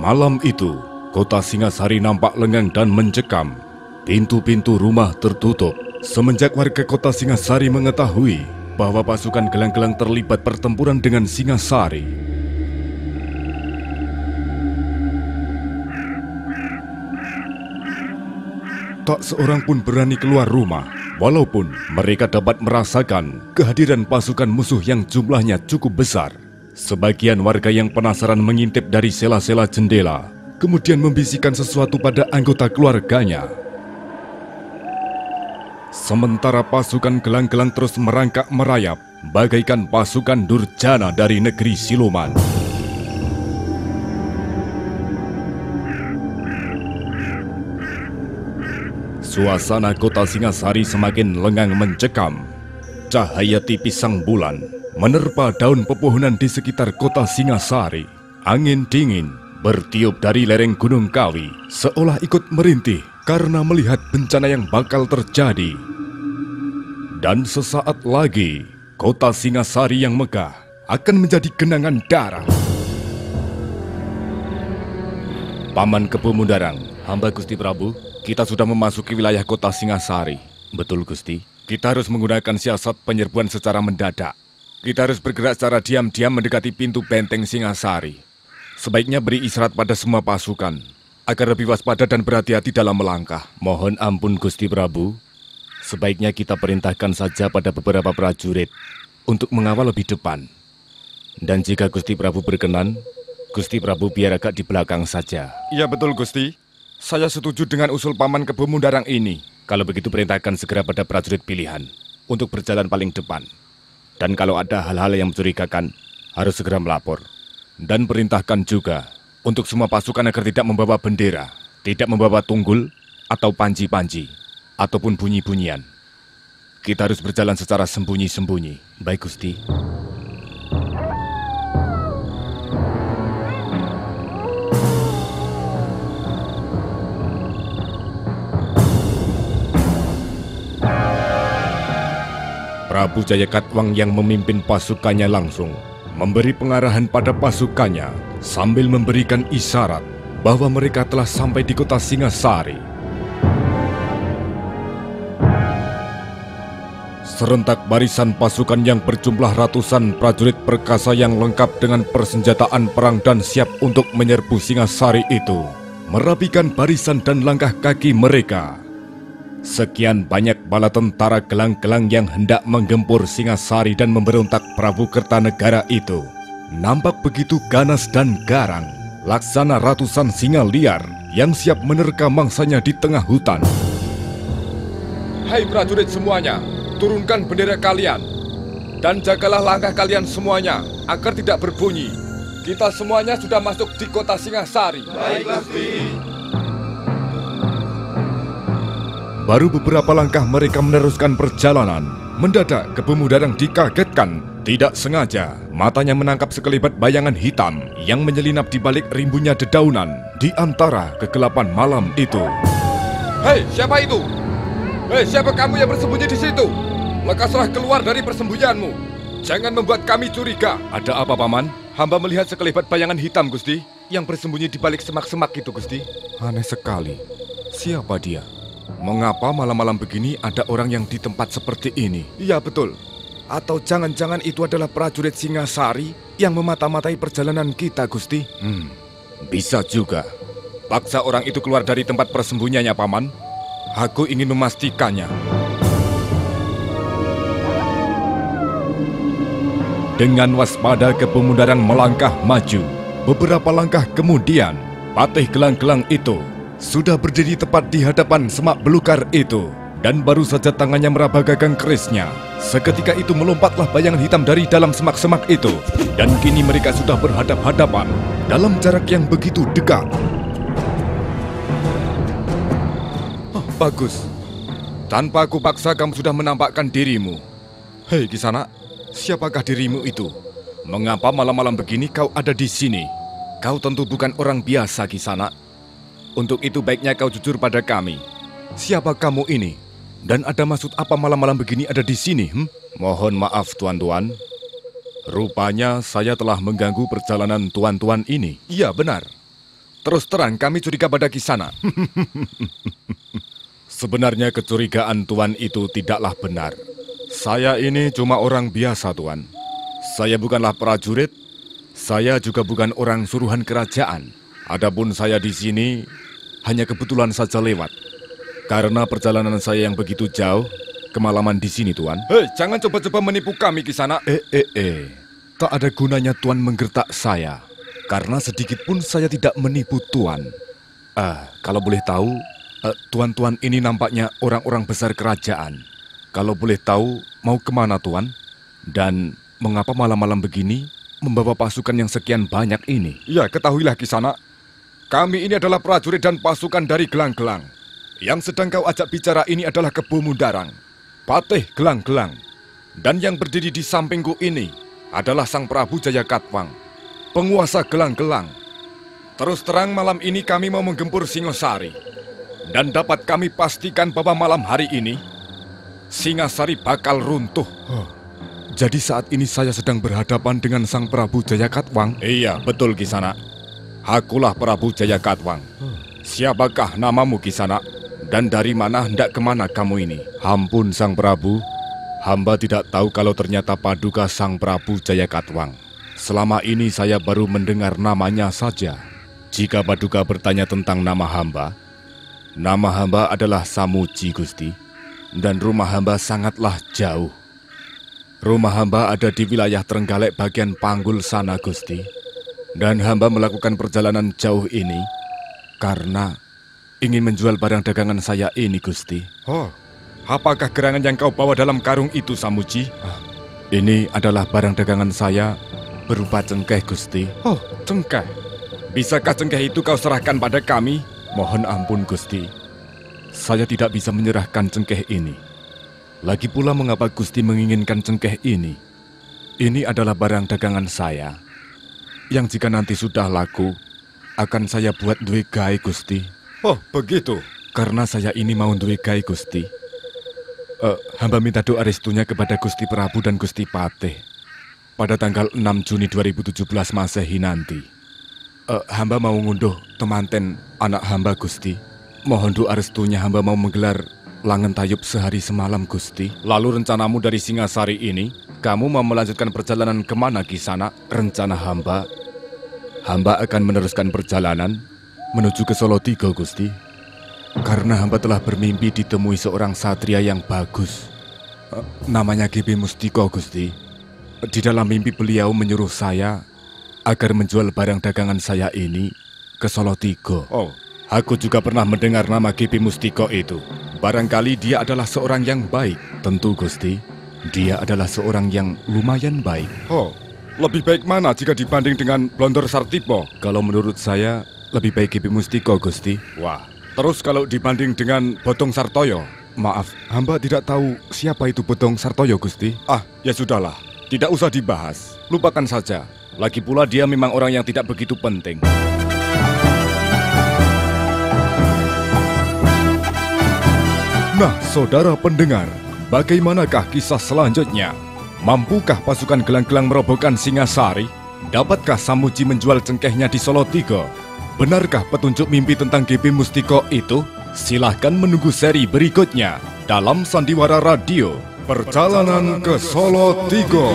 Malam itu, kota Singasari nampak lengang dan mencekam. Pintu-pintu rumah tertutup. Semenjak warga kota Singasari mengetahui bahwa pasukan gelang-gelang terlibat pertempuran dengan Singasari. Tak seorang pun berani keluar rumah, walaupun mereka dapat merasakan kehadiran pasukan musuh yang jumlahnya cukup besar. Sebagian warga yang penasaran mengintip dari sela-sela jendela, kemudian membisikkan sesuatu pada anggota keluarganya. Sementara pasukan gelang-gelang terus merangkak merayap, bagaikan pasukan durjana dari negeri siluman. Suasana kota Singasari semakin lengang mencekam. Cahaya tipis sang bulan menerpa daun pepohonan di sekitar kota Singasari. Angin dingin bertiup dari lereng Gunung Kawi, seolah ikut merintih karena melihat bencana yang bakal terjadi. Dan sesaat lagi, kota Singasari yang megah akan menjadi genangan darah. Paman Kepu Mundarang, hamba Gusti Prabu, kita sudah memasuki wilayah kota Singasari. Betul, Gusti. Kita harus menggunakan siasat penyerbuan secara mendadak. Kita harus bergerak secara diam-diam mendekati pintu benteng Singasari. Sebaiknya beri isyarat pada semua pasukan, agar lebih waspada dan berhati-hati dalam melangkah. Mohon ampun, Gusti Prabu. Sebaiknya kita perintahkan saja pada beberapa prajurit untuk mengawal lebih depan. Dan jika Gusti Prabu berkenan, Gusti Prabu biar agak di belakang saja. Iya betul, Gusti. Saya setuju dengan usul Paman Kepu Mundarang ini. Kalau begitu perintahkan segera pada prajurit pilihan untuk berjalan paling depan. Dan kalau ada hal-hal yang mencurigakan, harus segera melapor. Dan perintahkan juga untuk semua pasukan agar tidak membawa bendera, tidak membawa tunggul atau panji-panji, ataupun bunyi-bunyian. Kita harus berjalan secara sembunyi-sembunyi. Baik, Gusti. Prabu Jayakatwang yang memimpin pasukannya langsung memberi pengarahan pada pasukannya sambil memberikan isyarat bahwa mereka telah sampai di kota Singasari. Serentak barisan pasukan yang berjumlah ratusan prajurit perkasa yang lengkap dengan persenjataan perang dan siap untuk menyerbu Singasari itu merapikan barisan dan langkah kaki mereka. Sekian banyak bala tentara gelang-gelang yang hendak menggempur Singasari dan memberontak Prabu Kertanegara itu nampak begitu ganas dan garang, laksana ratusan singa liar yang siap menerkam mangsanya di tengah hutan. Hai prajurit semuanya, turunkan bendera kalian dan jagalah langkah kalian semuanya agar tidak berbunyi. Kita semuanya sudah masuk di kota Singasari. Baik, Gusti. Baru beberapa langkah mereka meneruskan perjalanan. Mendadak Kepu Mundarang dikagetkan. Tidak sengaja, matanya menangkap sekelebat bayangan hitam yang menyelinap di balik rimbunnya dedaunan di antara kegelapan malam itu. Hei, siapa itu? Hei, siapa kamu yang bersembunyi di situ? Lekaslah keluar dari persembunyianmu. Jangan membuat kami curiga. Ada apa, Paman? Hamba melihat sekelebat bayangan hitam, Gusti, yang bersembunyi di balik semak-semak itu, Gusti. Aneh sekali. Siapa dia? Mengapa malam-malam begini ada orang yang di tempat seperti ini? Iya, betul. Atau jangan-jangan itu adalah prajurit Singasari yang memata-matai perjalanan kita, Gusti? Bisa juga. Paksa orang itu keluar dari tempat persembunyiannya, Paman. Aku ingin memastikannya. Dengan waspada Kepu Mundarang melangkah maju. Beberapa langkah kemudian, patih gelang-gelang itu sudah berdiri tepat di hadapan semak belukar itu. Dan baru saja tangannya meraba gagang kerisnya, seketika itu melompatlah bayangan hitam dari dalam semak-semak itu. Dan kini mereka sudah berhadap-hadapan dalam jarak yang begitu dekat. Bagus. Tanpa aku paksa kamu sudah menampakkan dirimu. Hei Kisana, siapakah dirimu itu? Mengapa malam-malam begini kau ada di sini? Kau tentu bukan orang biasa, Kisana. Untuk itu baiknya kau jujur pada kami. Siapa kamu ini? Dan ada maksud apa malam-malam begini ada di sini? Mohon maaf, tuan-tuan. Rupanya saya telah mengganggu perjalanan tuan-tuan ini. Iya, benar. Terus terang kami curiga pada Kisana. Sebenarnya kecurigaan Tuan itu tidaklah benar. Saya ini cuma orang biasa, Tuan. Saya bukanlah prajurit, saya juga bukan orang suruhan kerajaan. Adapun saya di sini hanya kebetulan saja lewat. Karena perjalanan saya yang begitu jauh, kemalaman di sini, Tuan. Hei, jangan coba-coba menipu kami, Kisana. Tak ada gunanya Tuan menggertak saya. Karena sedikit pun saya tidak menipu Tuan. Kalau boleh tahu, tuan-tuan ini nampaknya orang-orang besar kerajaan. Kalau boleh tahu, mau kemana Tuan? Dan mengapa malam-malam begini membawa pasukan yang sekian banyak ini? Ya, ketahuilah Kisana. Kami ini adalah prajurit dan pasukan dari Gelang-Gelang. Yang sedang kau ajak bicara ini adalah Kebu Mundarang, Patih Gelang-Gelang. Dan yang berdiri di sampingku ini adalah Sang Prabu Jayakatwang, penguasa Gelang-Gelang. Terus terang malam ini kami mau menggempur Singosari. Dan dapat kami pastikan bahwa malam hari ini, Singasari bakal runtuh. Jadi saat ini saya sedang berhadapan dengan Sang Prabu Jayakatwang? Iya, betul Kisana. Akulah Prabu Jayakatwang. Siapakah namamu Kisana? Dan dari mana hendak kemana kamu ini? Ampun Sang Prabu, hamba tidak tahu kalau ternyata Paduka Sang Prabu Jayakatwang. Selama ini saya baru mendengar namanya saja. Jika Paduka bertanya tentang nama hamba adalah Samuji, Gusti. Dan rumah hamba sangatlah jauh. Rumah hamba ada di wilayah Trenggalek bagian Panggul sana, Gusti. Dan hamba melakukan perjalanan jauh ini karena ingin menjual barang dagangan saya ini, Gusti. Oh, apakah gerangan yang kau bawa dalam karung itu, Samuji? Ini adalah barang dagangan saya berupa cengkeh, Gusti. Oh, cengkeh. Bisakah cengkeh itu kau serahkan pada kami? Mohon ampun, Gusti. Saya tidak bisa menyerahkan cengkeh ini. Lagi pula mengapa Gusti menginginkan cengkeh ini? Ini adalah barang dagangan saya, yang jika nanti sudah laku, akan saya buat duwe gawe, Gusti. Oh, begitu. Karena saya ini mau duwe gawe, Gusti. Hamba minta doa restunya kepada Gusti Prabu dan Gusti Patih. Pada tanggal 6 Juni 2017 Masehi nanti. Hamba mau ngunduh temanten anak hamba, Gusti. Mohon doa restunya, hamba mau menggelar langen tayub sehari semalam, Gusti. Lalu rencanamu dari Singasari ini, kamu mau melanjutkan perjalanan kemana, Kisana? Rencana hamba akan meneruskan perjalanan menuju ke Solotigo, Gusti. Karena hamba telah bermimpi ditemui seorang satria yang bagus. Namanya GB Mustiko, Gusti. Di dalam mimpi beliau menyuruh saya agar menjual barang dagangan saya ini ke Solotigo. Oh, aku juga pernah mendengar nama GB Mustiko itu. Barangkali dia adalah seorang yang baik. Tentu, Gusti. Dia adalah seorang yang lumayan baik. Oh, lebih baik mana jika dibanding dengan Blondor Sartipo? Kalau menurut saya, lebih baik GB Mustiko, Gusti. Wah, terus kalau dibanding dengan Bodong Sartoyo? Maaf, hamba tidak tahu siapa itu Bodong Sartoyo, Gusti. Ya sudahlah. Tidak usah dibahas, lupakan saja. Lagi pula dia memang orang yang tidak begitu penting. Nah, saudara pendengar, bagaimanakah kisah selanjutnya? Mampukah pasukan Gelang-Gelang merobohkan Singasari? Dapatkah Samuji menjual cengkehnya di Solotigo? Benarkah petunjuk mimpi tentang GB Mustiko itu? Silahkan menunggu seri berikutnya dalam Sandiwara Radio. Perjalanan ke Solotigo.